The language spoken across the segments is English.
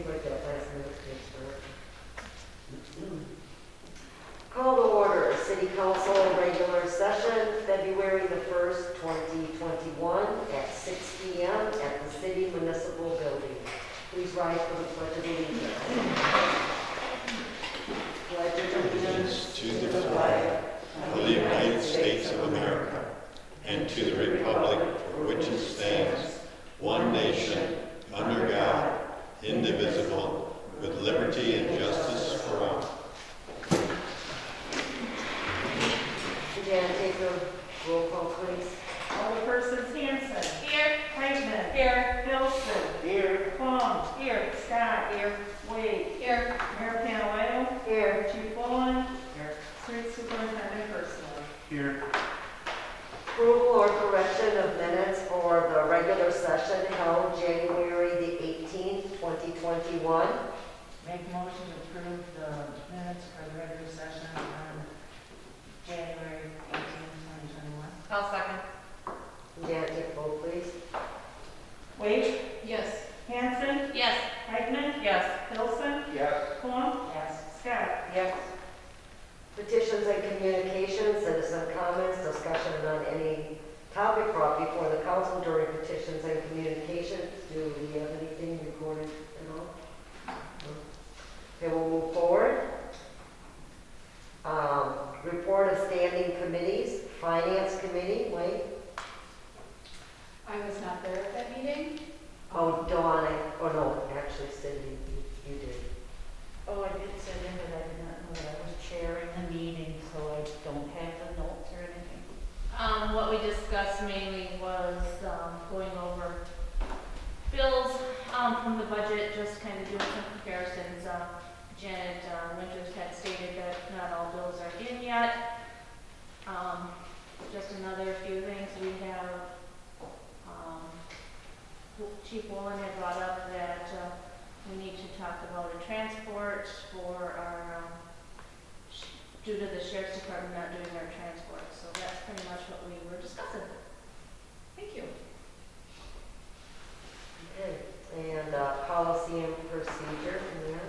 seems like that last minute takes forever. Call to order, City Council regular session, February the 1st, 2021 at 6 p.m. at the City Municipal Building. Please rise for the Pledge of Allegiance. Pledge of Allegiance to the flag of the United States of America and to the republic for which it stands, one nation, under God, indivisible, with liberty and justice for all. Again, take a roll call, please. Alderpersons Hanson. Here. Heitman. Here. Wilson. Here. Plum. Here. Scott. Here. Wade. Here. Mayor Panaway. Here. Chief Bowen. Here. Street Superintendent Personally. Here. Approval or correction of minutes for the regular session held January the 18th, 2021. Make motion to approve the minutes for the regular session on January 18th, 2021. I'll second. Janet, take a vote, please. Wade. Yes. Hanson. Yes. Heitman. Yes. Wilson. Yes. Plum. Yes. Scott. Yes. Petitions and communications, citizen comments, discussion on any topic brought before the council during petitions and communications. Do we have anything recorded at all? No? Okay, we'll move forward. Report of standing committees, Finance Committee, Wayne. I was not there at that meeting. Oh, Dawn, no, actually, Cindy, you did. Oh, I did send in, but I did not know that I was chairing the meeting, so I don't have the notes or anything. What we discussed mainly was going over bills from the budget, just kind of doing some comparisons. Janet Winters had stated that not all bills are in yet. Just another few things we have. Chief Woolen had brought up that we need to talk about a transport for our, due to the sheriff's department not doing their transport. So that's pretty much what we were discussing. Thank you. Okay, and policy and procedure, yeah.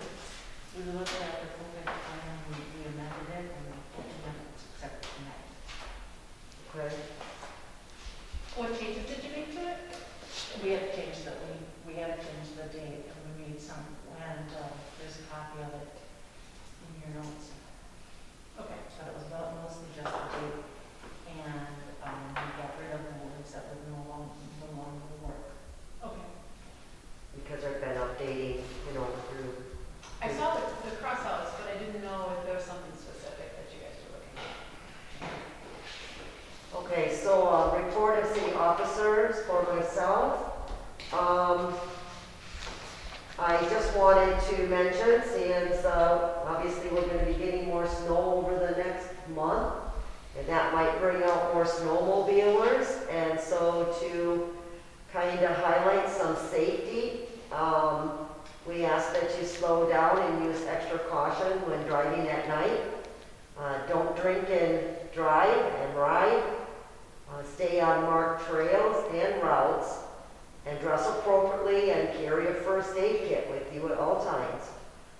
We looked at the COVID plan, we amended it, and we minutes except for tonight. Okay. What changes did you make to it? We have changed the, we have changed the date, and we made some, and there's a copy of it in your notes. Okay. But it was about mostly just the date, and we got rid of the words that would no longer work. Okay. Because I've been updating, through. I saw the crossouts, but I didn't know if there was something specific that you guys were looking at. Okay, so report of city officers for myself. I just wanted to mention, since obviously we're going to be getting more snow over the next month, and that might bring out more snowmobilers, and so to kind of highlight some safety, we ask that you slow down and use extra caution when driving at night. Don't drink and drive and ride. Stay on marked trails and routes, and dress appropriately and carry a first aid kit with you at all times.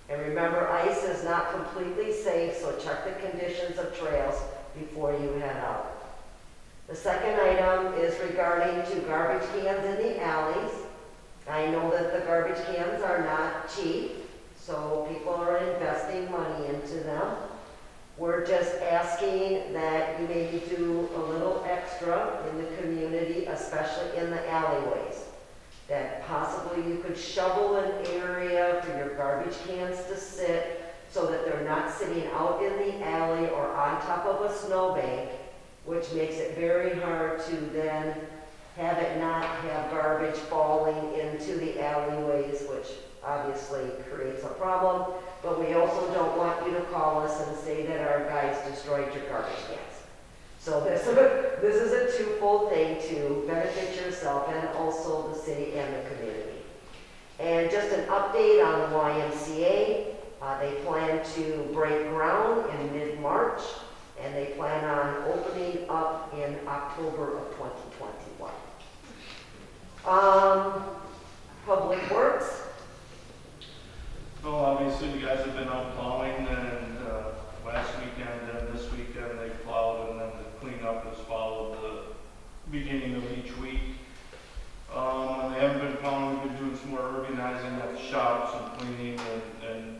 And remember, ice is not completely safe, so check the conditions of trails before you head out. The second item is regarding to garbage cans in the alleys. I know that the garbage cans are not cheap, so people are investing money into them. We're just asking that you maybe do a little extra in the community, especially in the alleyways. That possibly you could shovel an area for your garbage cans to sit so that they're not sitting out in the alley or on top of a snowbank, which makes it very hard to then have it not have garbage falling into the alleyways, which obviously creates a problem. But we also don't want you to call us and say that our guys destroyed your garbage cans. So this is a twofold thing to benefit yourself and also the city and the community. And just an update on the YMCA. They plan to break ground in mid-March, and they plan on opening up in October of 2021. Public Works. some more organizing at the shops and cleaning and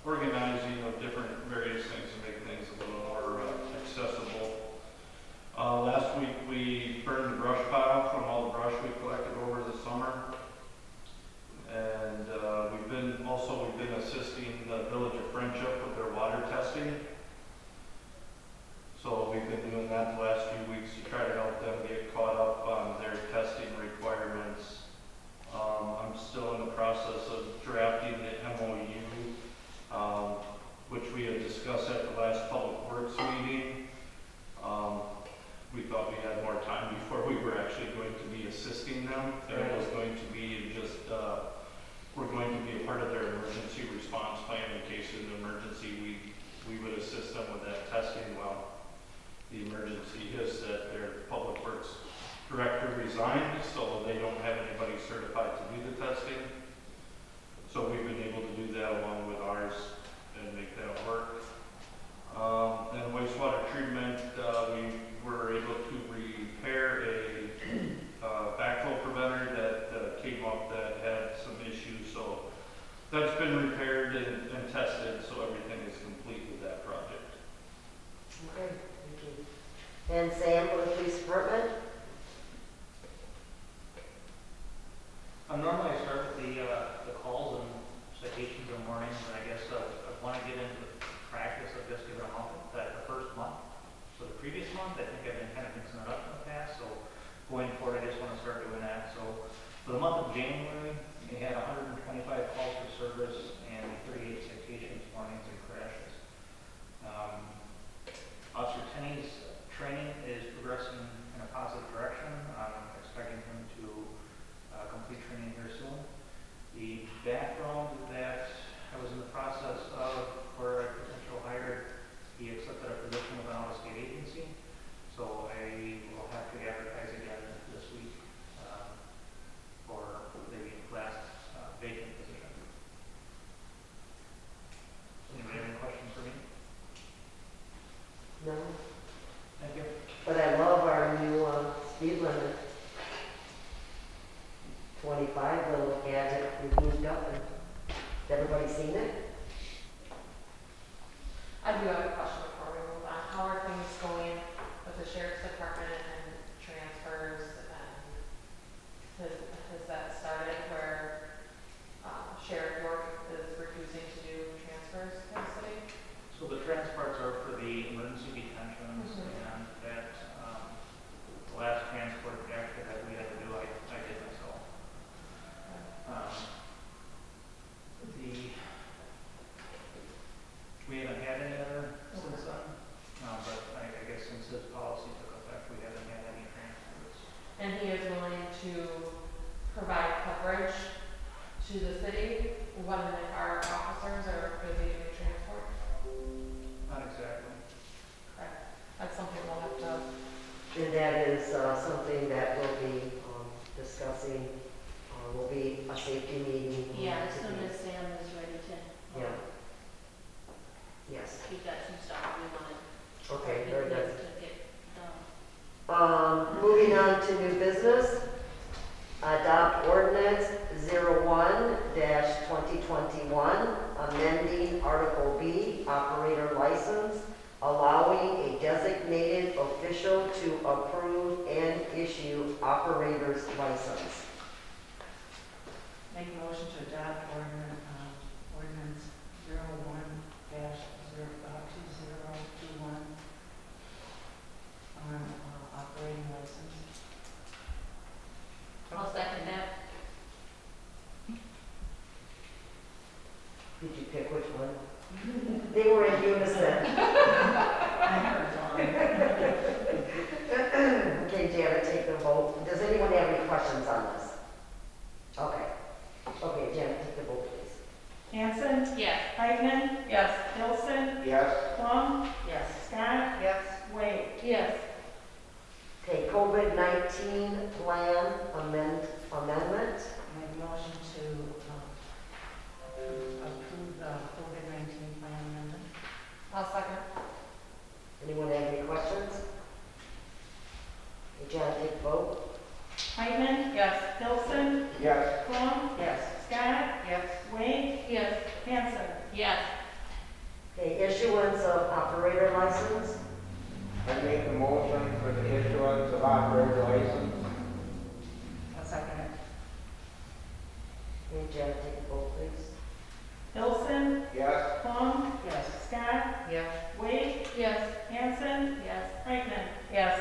organizing of different various things to make things a little more accessible. Last week we burned the brush pile from all the brush we collected over the summer. And we've been assisting the Village of Friendship with their water testing. So we've been doing that the last few weeks to try to help them get caught up on their testing requirements. I'm still in the process of drafting the MOU, which we had discussed at the last Public Works meeting. We thought we had more time before we were actually going to be assisting them. There was going to be we're going to be a part of their emergency response plan in case of an emergency. We would assist them with that testing while the emergency is that their public works director resigned, so they don't have anybody certified to do the testing. So we've been able to do that along with ours and make that work. And wastewater treatment, we were able to repair a backflow preventer that came up that had some issues. So that's been repaired and tested, so everything is complete with that project. Okay, thank you. And Sam for the police department? Normally I start with the calls and citations in the morning, but I guess I want to get into the practice of just giving them out the first month. So the previous month, I think I've been kind of mixing it up in the past, so going forward, I just want to start doing that. So for the month of January, we had 125 calls for service and 38 citations, warnings, and crashes. Officer Tenney's training is progressing in a positive direction. I'm expecting him to complete training here soon. The background that I was in the process of for a potential hire, he accepted a position with an out-of-state agency. So I will have to advertise again this week for the last vacant position. Anybody have any questions for me? No? Thank you. But I love our new speed limit. 25 little gadget we moved up. And has everybody seen it? I do have a question before we move on. How are things going with the sheriff's department and transfers? And has that started where Sheriff York is refusing to do transfers in the city? So the transports are for the emergency detentions, and that the last transport actually that we had to do, I did myself. We haven't had any other since then, but I guess since this policy took effect, we haven't had any transfers. And he is willing to provide coverage to the city when our officers are busy doing transport? Not exactly. Okay. That's something we'll have to. And that is something that we'll be discussing. Will be a safety meeting. Yeah, as soon as Sam is ready to. Yeah. Yes. We've got some stuff we wanted. Okay, very good. To get done. Moving on to new business. Adopt ordinance 01-2021, amending Article B, operator license, allowing a designated official to approve and issue operator's license. Make a motion to adopt ordinance 01-2021 on operating license. I'll second that. Did you pick which one? They were in unison. I heard Okay, Janet, take the vote. Does anyone have any questions on this? Okay. Okay, Janet, take the vote, please. Hanson, Yes. Heitman, Yes. Wilson, Yes. Plum, Yes. Scott, Yes. Wade. Yes. Okay, COVID-19 plan amendment. Make a motion to approve the COVID-19 plan amendment. I'll second. Anyone have any questions? Okay, Janet, take the vote. Heitman, Yes. Hilson, Yes. Plum, Yes. Scott, Yes. Wade, Yes. Hanson. Yes. Okay, issuance of operator license. I make a motion for the issuance of operator license. I'll second it. Okay, Janet, take the vote, please. Hilson, Yes. Plum, Yes. Scott, Yes. Wade, Yes. Hanson, Yes. Reichtner. Yes.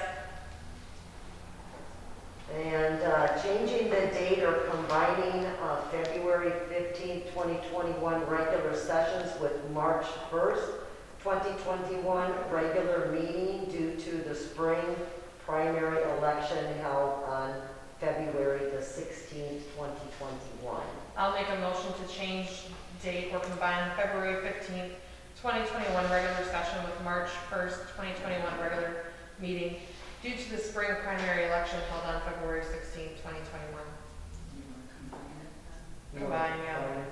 And changing the date or combining February 15th, 2021 regular sessions with March 1st, 2021 regular meeting due to the spring primary election held on February the 16th, 2021. I'll make a motion to change date or combine February 15th, 2021 regular session with March 1st, 2021 regular meeting due to the spring primary election held on February 16th, 2021. Combine, yeah.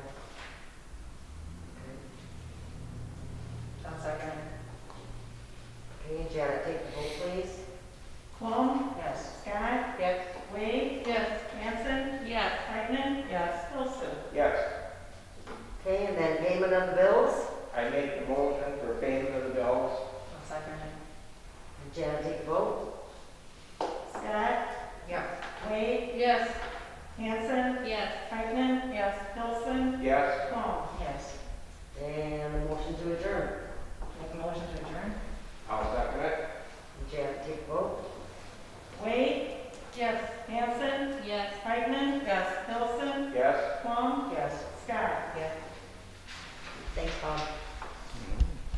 I'll second it. Okay, Janet, take the vote, please. Plum, Yes. Scott, Yes. Wade, Yes. Hanson, Yes. Reichtner, Yes. Hilson. Yes. Okay, and then payment of the bills. I make the motion for payment of the bills. I'll second it. And Janet, take the vote. Scott, Yes. Wade, Yes. Hanson, Yes. Reichtner, Yes. Hilson, Yes. Plum. Yes. And the motion to adjourn. Make a motion to adjourn? I'll second it. And Janet, take the vote. Wade, Yes. Hanson, Yes. Reichtner, Yes. Hilson, Yes. Plum, Yes. Scott. Yes. Thanks, Bob.